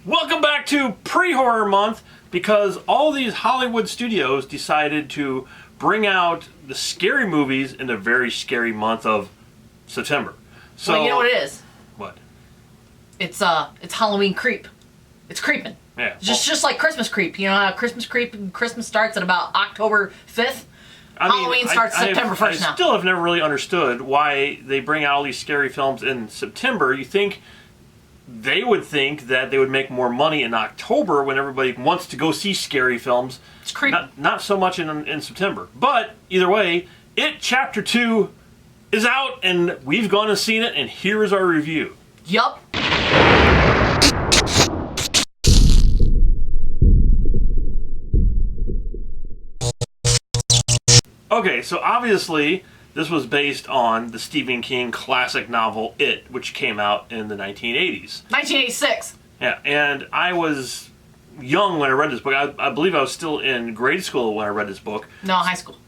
Welcome back to Pre-Horror Month, because all these Hollywood studios decided to bring out the scary movies in the very scary month of September. So, well, you know what it is? What? It's Halloween creep. It's creeping. Yeah. Just like Christmas creep. You know how Christmas starts at about October 5th? Halloween starts September 1st now. I still have never really understood why they bring out all these scary films in September. You think they would think that they would make more money in October when everybody wants to go see scary films. It's creepy. Not so much in September. But either way, It Chapter 2 is out, and we've gone and seen it, and here is our review. Yup. Okay, so obviously this was based on the Stephen King classic novel It, which came out in the 1980s. 1986. Yeah, and I was young when I read this book. I believe I was still in grade school when I read this book. No, high school.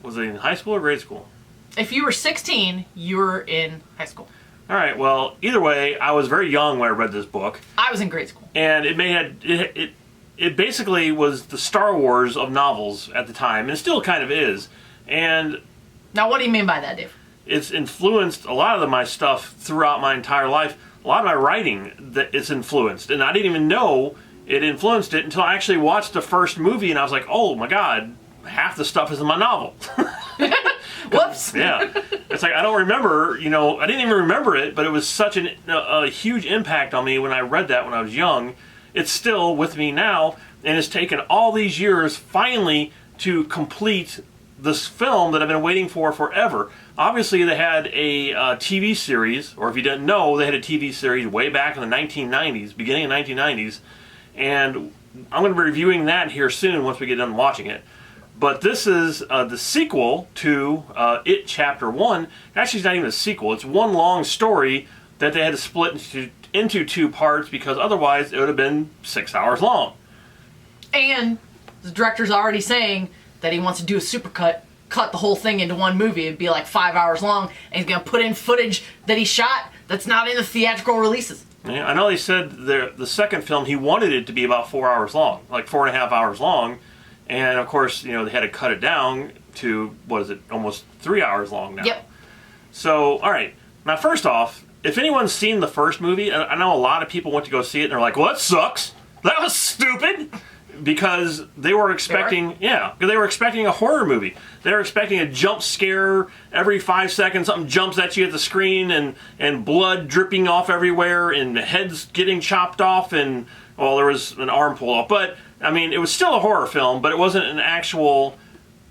Was it in high school or grade school? If you were 16, you were in high school. All right, well, either way, I was very young when I read this book. I was in grade school. And it basically was the Star Wars of novels at the time, and it still kind of is. And now, what do you mean by that, Dave? It's influenced a lot of my stuff throughout my entire life. A lot of my writing that it's influenced, and I didn't even know it influenced it until I actually watched the first movie, and I was like, "Oh my God, half the stuff is in my novel." Whoops. Yeah, it's like I don't remember. You know, I didn't even remember it, but it was such a huge impact on me when I read that when I was young. It's still with me now, and it's taken all these years finally to complete this film that I've been waiting for forever. Obviously, they had a TV series, or if you didn't know, they had a TV series way back in the 1990s, beginning of 1990s, and I'm going to be reviewing that here soon once we get done watching it. But this is the sequel to It Chapter 1. Actually, it's not even a sequel. It's one long story that they had to split into two parts because otherwise it would have been 6 hours long. And the director's already saying that he wants to do a supercut, cut the whole thing into one movie. It'd be like 5 hours long, and he's going to put in footage that he shot that's not in the theatrical releases. Yeah, I know they said the second film, he wanted it to be about 4 hours long, like 4.5 hours long, and of course, you know, they had to cut it down to, what is it, almost 3 hours long now. Yep. So, all right. Now, first off, if anyone's seen the first movie, I know a lot of people went to go see it, and they're like, well, that sucks. That was stupid. Because they were expecting, they were expecting a horror movie. They were expecting a jump scare every 5 seconds. Something jumps at you at the screen, and blood dripping off everywhere, and heads getting chopped off, and well, there was an arm pulled off. But I mean, it was still a horror film, but it wasn't an actual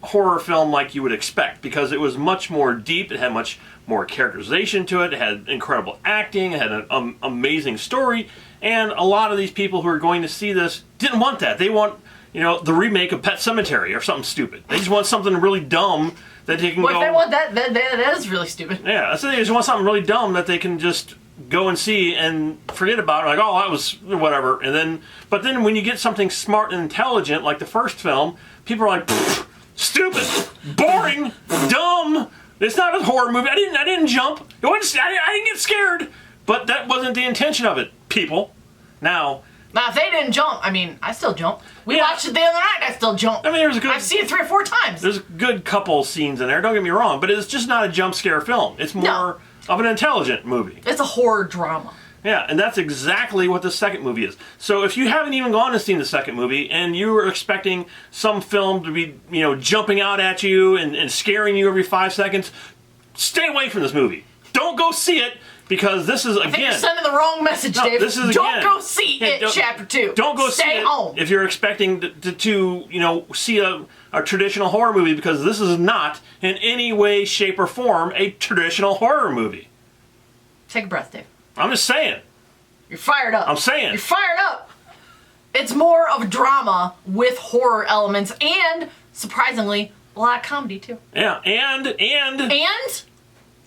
horror film like you would expect because it was much more deep. It had much more characterization to it. It had incredible acting. It had an amazing story. And a lot of these people who are going to see this didn't want that. They want, you know, the remake of Pet Sematary or something stupid. They just want something really dumb that they can Well, if they want that is really stupid. Yeah, so they just want something really dumb that they can just go and see and forget about it. Like, oh, that was whatever. But then when you get something smart and intelligent like the first film, people are like, stupid, boring, dumb. It's not a horror movie. I didn't jump. I didn't get scared. But that wasn't the intention of it, people. Now, if they didn't jump, I mean, I still jump. We watched it the other night, I still jump. I mean, I've seen it 3 or 4 times. There's a good couple scenes in there, don't get me wrong, but it's just not a jump scare film. It's more of an intelligent movie. It's a horror drama. Yeah, and that's exactly what the second movie is. So if you haven't even gone and seen the second movie, and you were expecting some film to be, you know, jumping out at you and scaring you every 5 seconds, stay away from this movie. Don't go see it. Because this is, again... I think you're sending the wrong message, Dave. This is, don't go see It Chapter 2. Don't go see it. Stay home. If you're expecting to you know, see a traditional horror movie, because this is not, in any way, shape, or form, a traditional horror movie. Take a breath, Dave. I'm just saying. You're fired up. I'm saying. You're fired up. It's more of a drama with horror elements and, surprisingly, a lot of comedy, too. Yeah, and...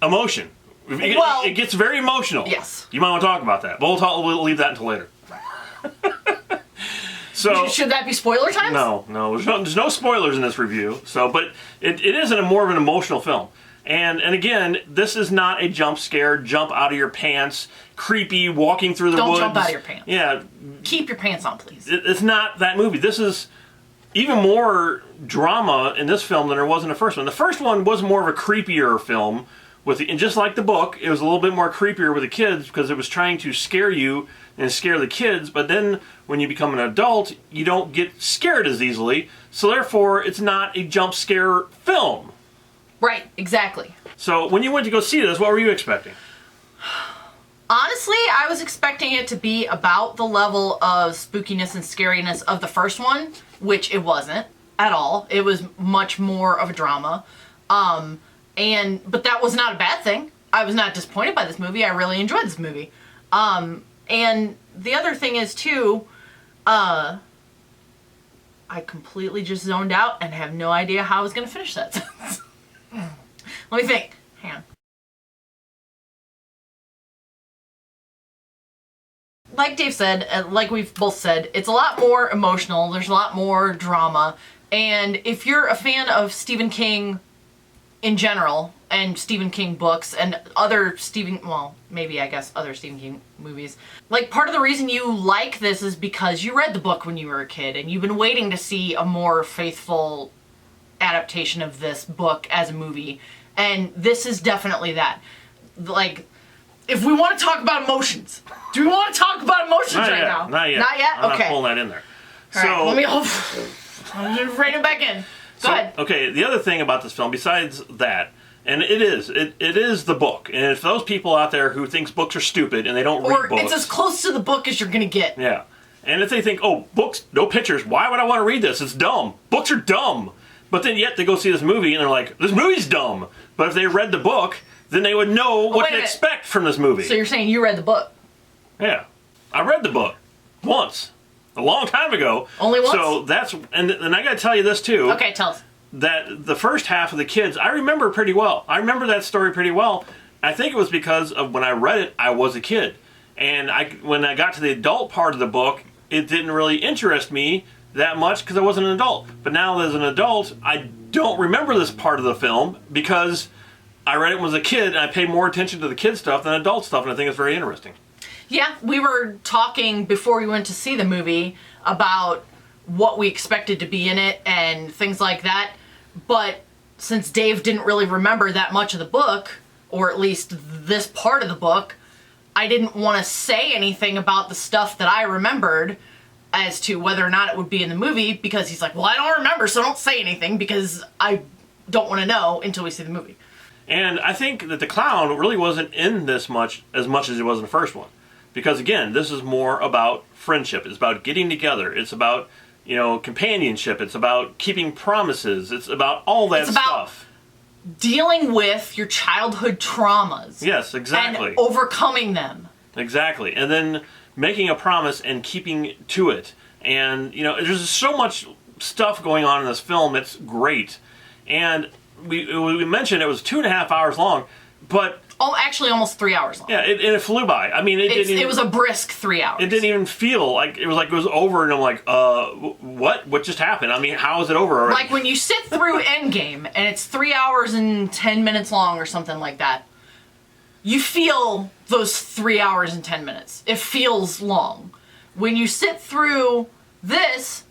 emotion. It gets very emotional. Yes. You might want to talk about that. But we'll leave that until later. So should that be spoiler time? No. There's no spoilers in this review. But it is more of an emotional film. And again, this is not a jump scare, jump out of your pants, creepy, walking through the woods. Don't jump out of your pants. Yeah. Keep your pants on, please. It's not that movie. This is even more drama in this film than there was in the first one. The first one was more of a creepier film, and just like the book, it was a little bit more creepier with the kids because it was trying to scare you and scare the kids. But then when you become an adult, you don't get scared as easily. So therefore, it's not a jump scare film. Right, exactly. So when you went to go see this, what were you expecting? Honestly, I was expecting it to be about the level of spookiness and scariness of the first one, which it wasn't at all. It was much more of a drama. But that was not a bad thing. I was not disappointed by this movie. I really enjoyed this movie. And the other thing is too, I completely just zoned out and have no idea how I was going to finish that sentence. Let me think. Hang on. Like Dave said, like we've both said, it's a lot more emotional. There's a lot more drama. And if you're a fan of Stephen King in general, and Stephen King books, and other other Stephen King movies, like, part of the reason you like this is because you read the book when you were a kid, and you've been waiting to see a more faithful adaptation of this book as a movie. And this is definitely that. Like, if we want to talk about emotions, do we want to talk about emotions now? Not yet. Not yet? I'm okay. not pulling that in there. All right, let me I'm going to rein it back in. Go ahead. Okay, the other thing about this film, besides that, and it is the book. And if those people out there who thinks books are stupid and they don't read books... Or it's as close to the book as you're going to get. Yeah. And if they think, oh, books, no pictures, why would I want to read this? It's dumb. Books are dumb. But then yet they go see this movie and they're like, this movie's dumb. But if they read the book, then they would know what to expect from this movie. So you're saying you read the book? Yeah. I read the book. Once. A long time ago. Only once? So that's... And I got to tell you this, too. Okay, tell us. That the first half of the kids, I remember pretty well. I remember that story pretty well. I think it was because of when I read it, I was a kid. And when I got to the adult part of the book, it didn't really interest me that much because I wasn't an adult. But now as an adult, I don't remember this part of the film because I read it when I was a kid and I pay more attention to the kid stuff than adult stuff, and I think it's very interesting. Yeah, we were talking before we went to see the movie about what we expected to be in it and things like that. But since Dave didn't really remember that much of the book, or at least this part of the book, I didn't want to say anything about the stuff that I remembered as to whether or not it would be in the movie, because he's like, well, I don't remember, so don't say anything because I don't want to know until we see the movie. And I think that the clown really wasn't in this as much as it was in the first one. Because again, this is more about friendship. It's about getting together. It's about, companionship. It's about keeping promises. It's about all that stuff. Dealing with your childhood traumas. Yes, exactly. And overcoming them. Exactly. And then making a promise and keeping to it. And, there's so much stuff going on in this film. It's great. And we mentioned it was 2.5 hours long, but... Oh, actually almost 3 hours long. Yeah, and it flew by. I mean, it was a brisk 3 hours. It didn't even feel like it was over, and I'm like, what? What just happened? I mean, how is it over already? Like when you sit through Endgame, and it's 3 hours and 10 minutes long or something like that, you feel those 3 hours and 10 minutes. It feels long. When you sit through this,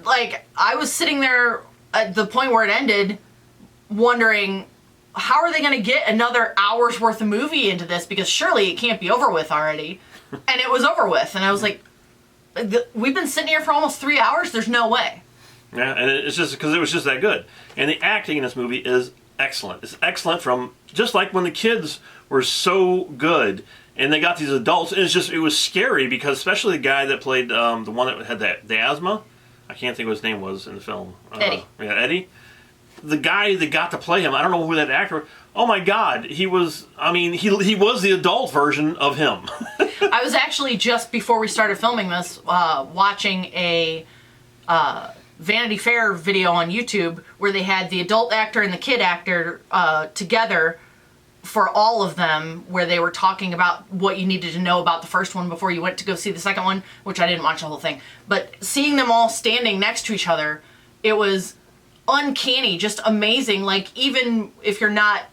like, I was sitting there at the point where it ended, wondering... how are they going to get another hour's worth of movie into this? Because surely it can't be over with already. And it was over with. And I was like, we've been sitting here for almost 3 hours? There's no way. Yeah, and it's just because it was just that good. And the acting in this movie is excellent. It's excellent from just like when the kids were so good and they got these adults. And it was scary because especially the guy that played the one that had the asthma. I can't think what his name was in the film. Eddie. Yeah, Eddie. The guy that got to play him, I don't know who that actor was. Oh my God, he was the adult version of him. I was actually, just before we started filming this, watching a Vanity Fair video on YouTube where they had the adult actor and the kid actor together for all of them, where they were talking about what you needed to know about the first one before you went to go see the second one, which I didn't watch the whole thing. But seeing them all standing next to each other, it was uncanny, just amazing. Like, even if you're not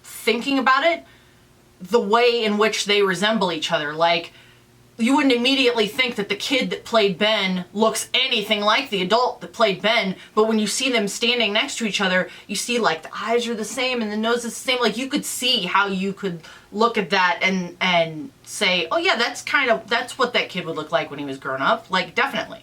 thinking about it, the way in which they resemble each other. Like, you wouldn't immediately think that the kid that played Ben looks anything like the adult that played Ben, but when you see them standing next to each other, you see, like, the eyes are the same and the nose is the same. Like, you could see how you could look at that and say, oh yeah, that's what that kid would look like when he was grown up. Like, definitely.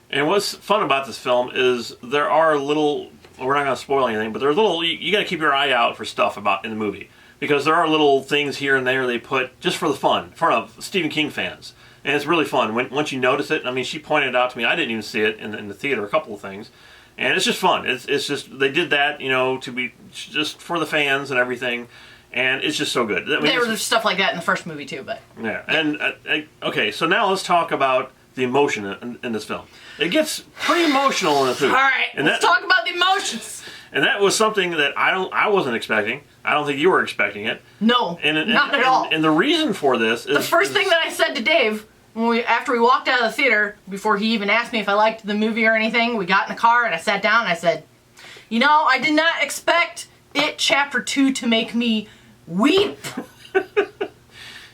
And what's fun about this film is there are little, we're not going to spoil anything, but there's little, you got to keep your eye out for stuff about in the movie. Because there are little things here and there they put just for the fun, for Stephen King fans. And it's really fun once you notice it. I mean, she pointed it out to me. I didn't even see it in the theater, a couple of things. And it's just fun. It's just, they did that, to be just for the fans and everything. And it's just so good. I mean, there was stuff like that in the first movie too, but... Yeah. And, okay, so now let's talk about the emotion in this film. It gets pretty emotional in the film. All right, let's talk about the emotions. And that was something that I wasn't expecting. I don't think you were expecting it. No, not at all. And the reason for this is... The first thing that I said to Dave, after we walked out of the theater, before he even asked me if I liked the movie or anything, we got in the car and I sat down and I said, I did not expect It Chapter 2 to make me weep.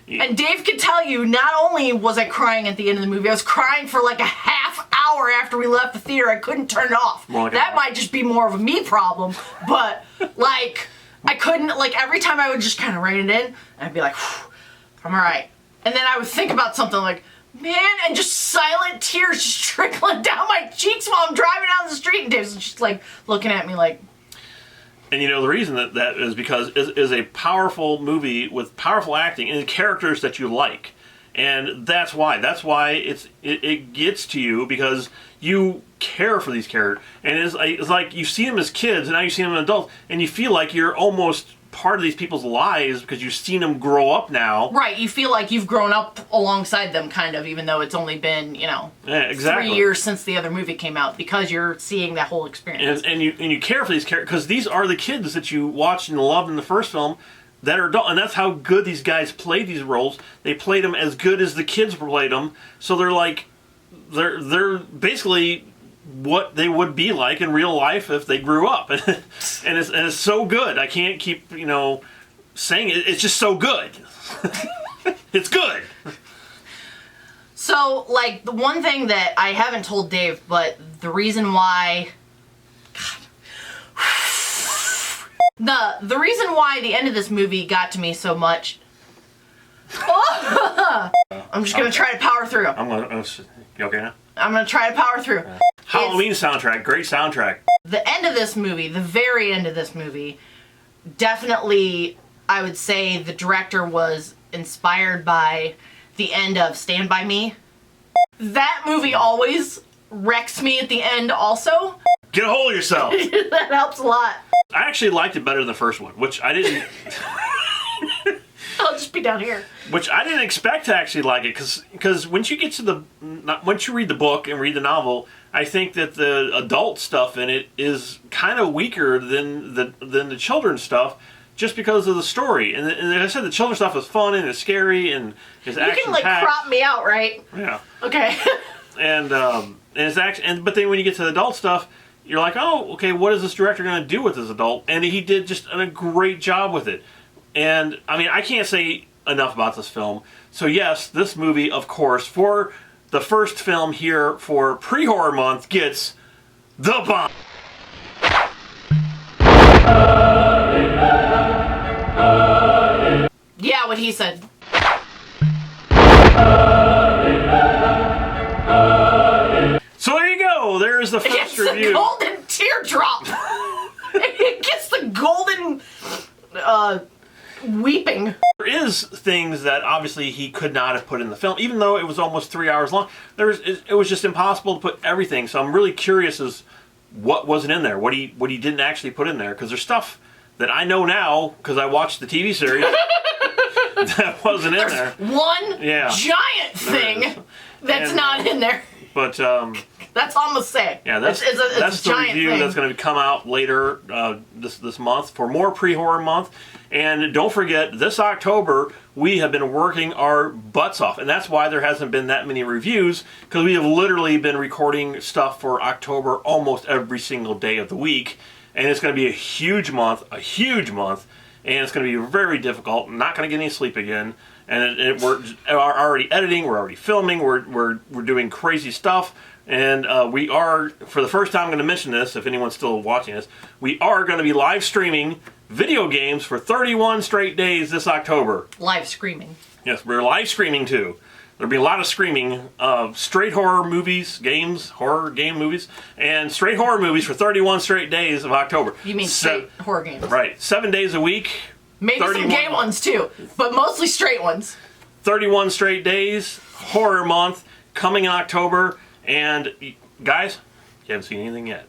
And Dave could tell you, not only was I crying at the end of the movie, I was crying for like a half hour after we left the theater. I couldn't turn it off. That might just be more of a me problem, but like, I couldn't, like, every time I would just kind of rein it in, and I'd be like, I'm alright. And then I would think about something like, man, and just silent tears just trickling down my cheeks while I'm driving down the street, and Dave's just like looking at me like... And the reason that is because it is a powerful movie with powerful acting and characters that you like. And that's why. That's why it gets to you, because you care for these characters. And it's like you see them as kids, and now you see them as adults, and you feel like you're almost part of these people's lives because you've seen them grow up now. Right, you feel like you've grown up alongside them, kind of, even though it's only been, yeah, exactly. 3 years since the other movie came out, because you're seeing that whole experience. And you care for these characters, because these are the kids that you watched and loved in the first film that are adult, and that's how good these guys played these roles. They played them as good as the kids played them, so they're basically what they would be like in real life if they grew up. And it's so good. I can't keep, saying it. It's just so good. It's good. So, like, the one thing that I haven't told Dave, but the reason why... God. The reason why the end of this movie got to me so much... I'm just going to try to power through. You okay now? I'm going to try to power through. Halloween soundtrack. Great soundtrack. The end of this movie, the very end of this movie, definitely, I would say the director was inspired by the end of Stand By Me. That movie always wrecks me at the end also. Get a hold of yourself. That helps a lot. I actually liked it better than the first one, which I didn't... I'll just be down here. Which I didn't expect to actually like it, because once you get to once you read the book and read the novel, I think that the adult stuff in it is kind of weaker than the children's stuff, just because of the story. And like I said, the children's stuff is fun and it's scary and it's action-packed. You can like crop me out, right? Yeah. Okay. and it's action, but then when you get to the adult stuff, you're like, oh, okay, what is this director going to do with this adult? And he did just a great job with it. And, I mean, I can't say enough about this film. So, yes, this movie, of course, for the first film here for pre-horror month, gets the bomb. Yeah, what he said. So there you go. There's the first review. The golden teardrop. It gets the golden... weeping. There is things that obviously he could not have put in the film, even though it was almost 3 hours long. It was just impossible to put everything. So I'm really curious as what wasn't in there, what he didn't actually put in there, because there's stuff that I know now because I watched the TV series that wasn't in there. One giant thing that's not in there. But that's almost sad. Yeah, that's the review that's going to come out later this month for more pre-horror month. And don't forget, this October we have been working our butts off. And that's why there hasn't been that many reviews, because we have literally been recording stuff for October almost every single day of the week. And it's going to be a huge month, and it's going to be very difficult. Not going to get any sleep again. And we're already editing, we're already filming, we're doing crazy stuff. And we are, for the first time, I'm going to mention this, if anyone's still watching this, we are going to be live streaming video games for 31 straight days this October. Live screaming. Yes, we're live streaming too. There'll be a lot of screaming of straight horror movies, horror game movies, and straight horror movies for 31 straight days of October. You mean straight horror games? Right. 7 days a week. Maybe some gay ones too, but mostly straight ones. 31 straight days, horror month, coming in October. And guys, you haven't seen anything yet.